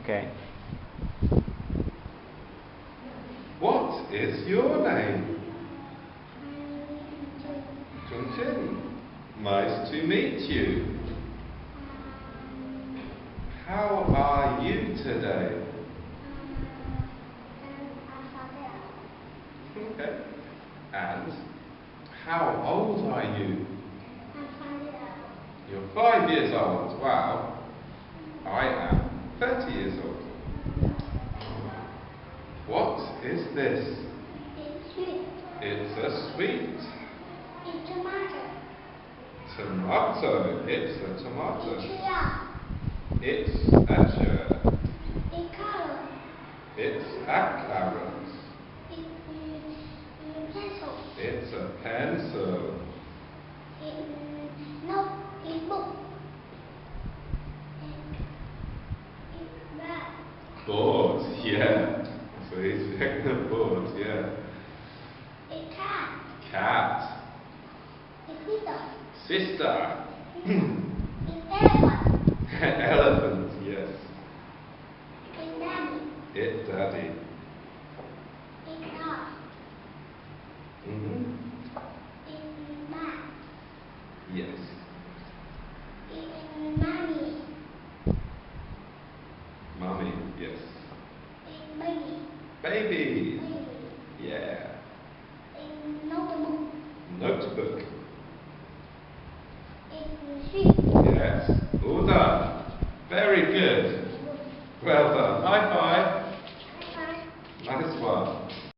Okay. What is your name? Chun. Nice to meet you. How are you today? Okay. And how old are you? You're 5 years old. Wow. I am 30 years old. What is this? It's sweet. It's a sweet It's tomato. tomato. It's a tomato. It's yeah. It's a shirt. It's carrot. It's a carrot. It's pencil. It's a pencil. It's no. It's book. It's rat. Board. Yeah. So he's picking a board. Yeah. It's cat. Cat. It's sister. Sister. It's elephant. Elephant. Yes. It's daddy. It's daddy. It's dog. Mhm. It's mat. Yes. It's mommy. Mommy. Yes. It's baby. Baby. Baby. Yeah. It's notebook. Notebook. It's sheep. Yes. All done. Very good. Well done. High five.